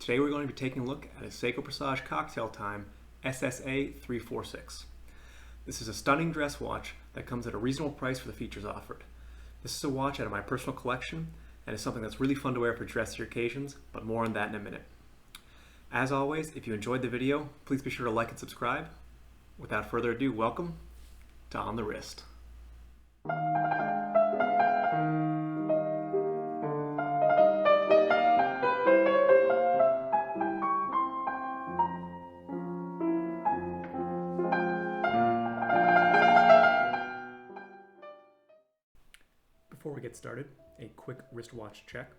Today we're going to be taking a look at a Seiko Presage Cocktail Time SSA346. This is a stunning dress watch that comes at a reasonable price for the features offered. This is a watch out of my personal collection and is something that's really fun to wear for dressier occasions, but more on that in a minute. As always, if you enjoyed the video, please be sure to like and subscribe. Without further ado, welcome to On the Wrist. Before we get started, a quick wristwatch check.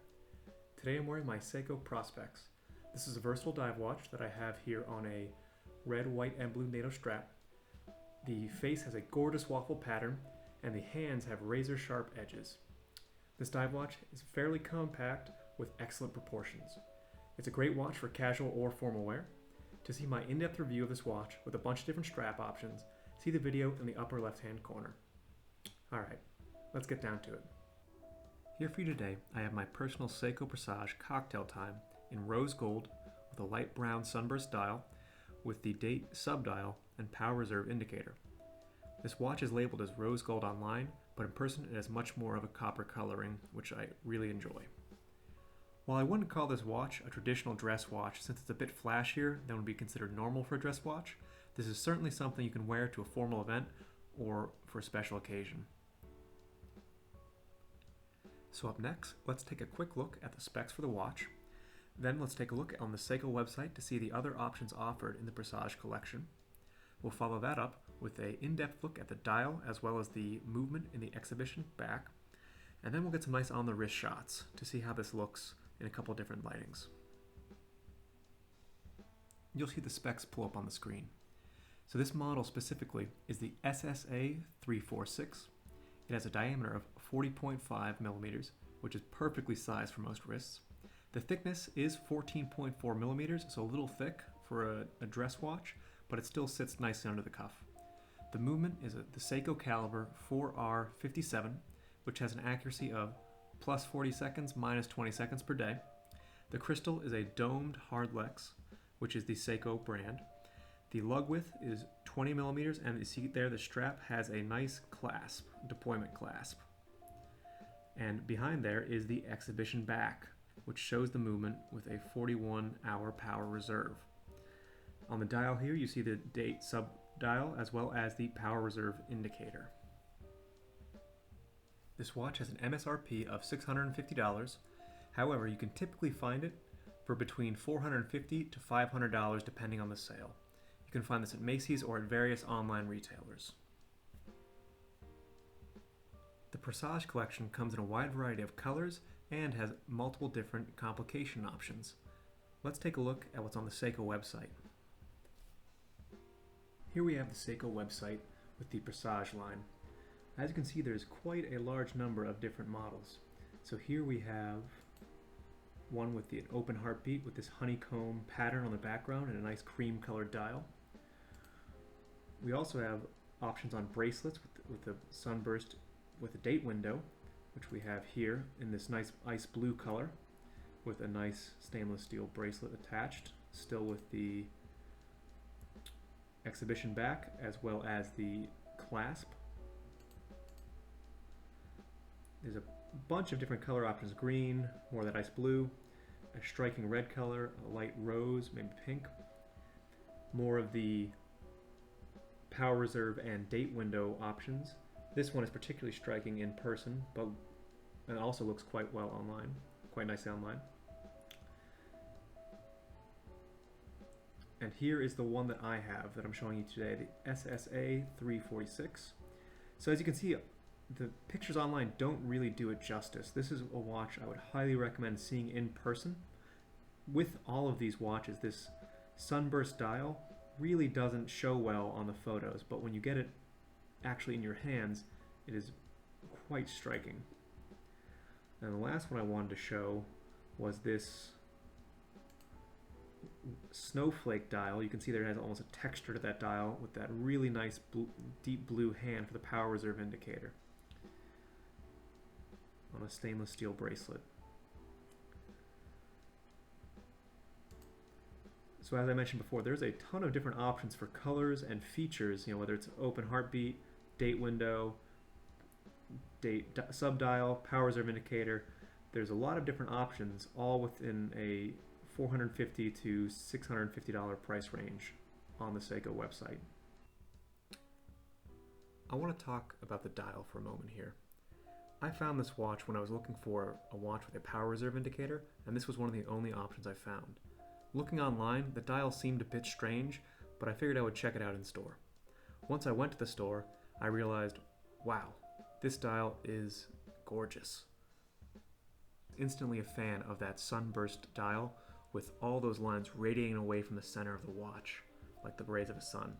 Today I'm wearing my Seiko Presage. This is a versatile dive watch that I have here on a red, white, and blue NATO strap. The face has a gorgeous waffle pattern and the hands have razor sharp edges. This dive watch is fairly compact with excellent proportions. It's a great watch for casual or formal wear. To see my in-depth review of this watch with a bunch of different strap options, see the video in the upper left-hand corner. Alright, let's get down to it. Here for you today, I have my personal Seiko Presage Cocktail Time in rose gold with a light brown sunburst dial with the date subdial and power reserve indicator. This watch is labeled as rose gold online, but in person it has much more of a copper coloring, which I really enjoy. While I wouldn't call this watch a traditional dress watch since it's a bit flashier than would be considered normal for a dress watch, this is certainly something you can wear to a formal event or for a special occasion. So up next, let's take a quick look at the specs for the watch. Then let's take a look on the Seiko website to see the other options offered in the Presage collection. We'll follow that up with an in-depth look at the dial as well as the movement in the exhibition back. And then we'll get some nice on-the-wrist shots to see how this looks in a couple different lightings. You'll see the specs pull up on the screen. So this model specifically is the SSA346. It has a diameter of 40.5 millimeters, which is perfectly sized for most wrists. The thickness is 14.4 millimeters, so a little thick for a dress watch, but it still sits nicely under the cuff. The movement is the Seiko caliber 4R57, which has an accuracy of plus 40 seconds, minus 20 seconds per day. The crystal is a domed hardlex, which is the Seiko brand. The lug width is 20 millimeters, and you see there the strap has a nice clasp, deployment clasp. And behind there is the exhibition back, which shows the movement with a 41-hour power reserve. On the dial here, you see the date sub-dial as well as the power reserve indicator. This watch has an MSRP of $650. However, you can typically find it for between $450 to $500 depending on the sale. You can find this at Macy's or at various online retailers. The Presage collection comes in a wide variety of colors and has multiple different complication options. Let's take a look at what's on the Seiko website. Here we have the Seiko website with the Presage line. As you can see, there's quite a large number of different models. So here we have one with the open heartbeat with this honeycomb pattern on the background and a nice cream colored dial. We also have options on bracelets with the sunburst with a date window, which we have here in this nice ice blue color with a nice stainless steel bracelet attached, still with the exhibition back as well as the clasp. There's a bunch of different color options: green, more of that ice blue, a striking red color, a light rose, maybe pink, more of the power reserve and date window options. This one is particularly striking in person, but it also looks quite well online, quite nicely online. And here is the one that I have that I'm showing you today, the SSA346. So as you can see, the pictures online don't really do it justice. This is a watch I would highly recommend seeing in person. With all of these watches, this sunburst dial really doesn't show well on the photos, but when you get it actually in your hands, it is quite striking. And the last one I wanted to show was this snowflake dial. You can see there it has almost a texture to that dial with that really nice deep blue hand for the power reserve indicator on a stainless steel bracelet. So as I mentioned before, there's a ton of different options for colors and features, whether it's open heartbeat, date window, date subdial, power reserve indicator. There's a lot of different options, all within a $450 to $650 price range on the Seiko website. I want to talk about the dial for a moment here. I found this watch when I was looking for a watch with a power reserve indicator, and this was one of the only options I found. Looking online, the dial seemed a bit strange, but I figured I would check it out in store. Once I went to the store, I realized, wow, this dial is gorgeous. Instantly a fan of that sunburst dial with all those lines radiating away from the center of the watch, like the rays of a sun.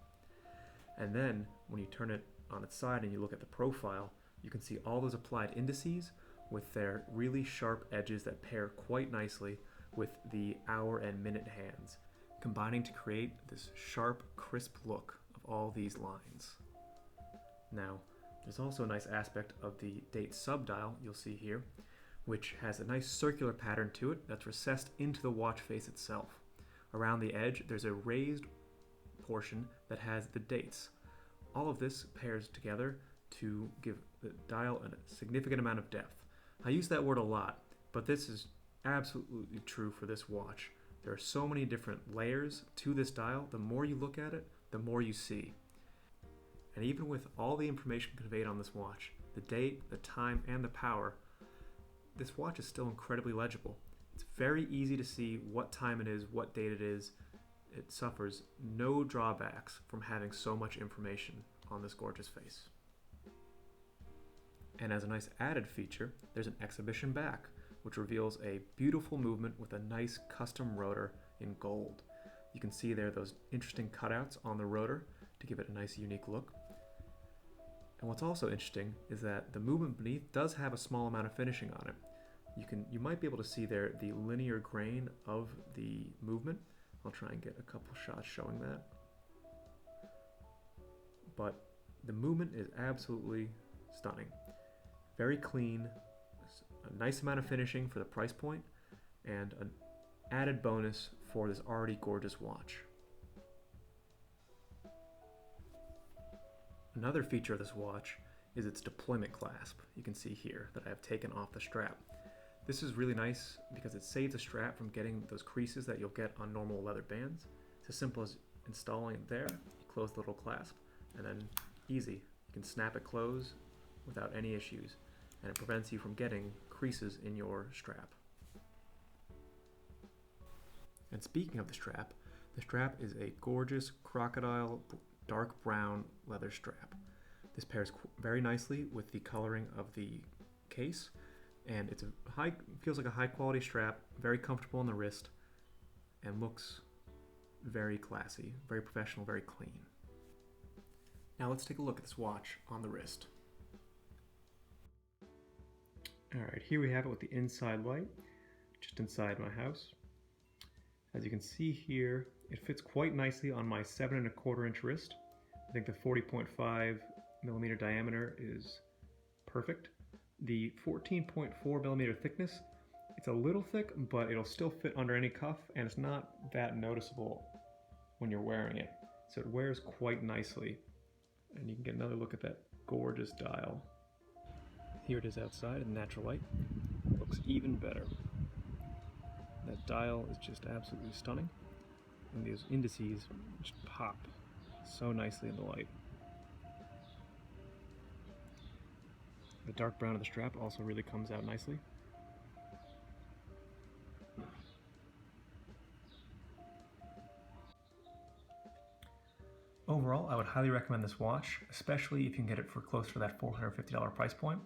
And then, when you turn it on its side and you look at the profile, you can see all those applied indices with their really sharp edges that pair quite nicely with the hour and minute hands, combining to create this sharp, crisp look of all these lines. Now, there's also a nice aspect of the date subdial you'll see here, which has a nice circular pattern to it that's recessed into the watch face itself. Around the edge, there's a raised portion that has the dates. All of this pairs together to give the dial a significant amount of depth. I use that word a lot, but this is absolutely true for this watch. There are so many different layers to this dial. The more you look at it, the more you see. And even with all the information conveyed on this watch, the date, the time, and the power, this watch is still incredibly legible. It's very easy to see what time it is, what date it is. It suffers no drawbacks from having so much information on this gorgeous face. And as a nice added feature, there's an exhibition back, which reveals a beautiful movement with a nice custom rotor in gold. You can see there those interesting cutouts on the rotor to give it a nice unique look. And what's also interesting is that the movement beneath does have a small amount of finishing on it. You might be able to see there the linear grain of the movement. I'll try and get a couple shots showing that. But the movement is absolutely stunning. Very clean, a nice amount of finishing for the price point, and an added bonus for this already gorgeous watch. Another feature of this watch is its deployment clasp. You can see here that I have taken off the strap. This is really nice because it saves the strap from getting those creases that you'll get on normal leather bands. It's as simple as installing it there, you close the little clasp, and then easy. You can snap it closed without any issues, and it prevents you from getting creases in your strap. And speaking of the strap is a gorgeous crocodile dark brown leather strap. This pairs very nicely with the coloring of the case, and feels like a high quality strap, very comfortable on the wrist, and looks very classy, very professional, very clean. Now let's take a look at this watch on the wrist. Alright, here we have it with the inside light, just inside my house. As you can see here, it fits quite nicely on my 7¼ inch wrist. I think the 40.5 millimeter diameter is perfect. The 14.4 millimeter thickness, it's a little thick, but it'll still fit under any cuff, and it's not that noticeable when you're wearing it. So it wears quite nicely. And you can get another look at that gorgeous dial. Here it is outside in natural light. Looks even better. That dial is just absolutely stunning. And these indices just pop so nicely in the light. The dark brown of the strap also really comes out nicely. Overall, I would highly recommend this watch, especially if you can get it for close to that $450 price point.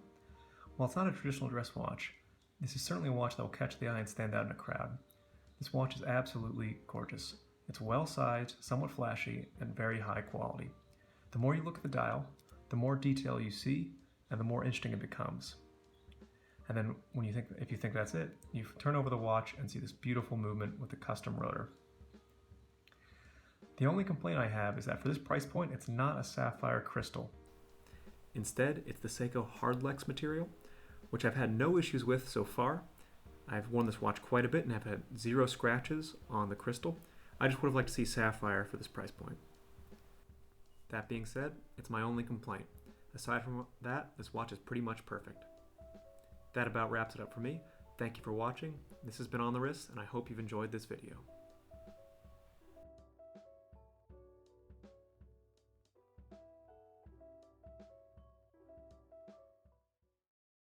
While it's not a traditional dress watch, this is certainly a watch that will catch the eye and stand out in a crowd. This watch is absolutely gorgeous. It's well sized, somewhat flashy, and very high quality. The more you look at the dial, the more detail you see, and the more interesting it becomes. And then if you think that's it, you turn over the watch and see this beautiful movement with the custom rotor. The only complaint I have is that for this price point, it's not a sapphire crystal. Instead, it's the Seiko Hardlex material, which I've had no issues with so far. I've worn this watch quite a bit and have had 0 scratches on the crystal. I just would have liked to see sapphire for this price point. That being said, it's my only complaint. Aside from that, this watch is pretty much perfect. That about wraps it up for me. Thank you for watching. This has been On the Wrist, and I hope you've enjoyed this video.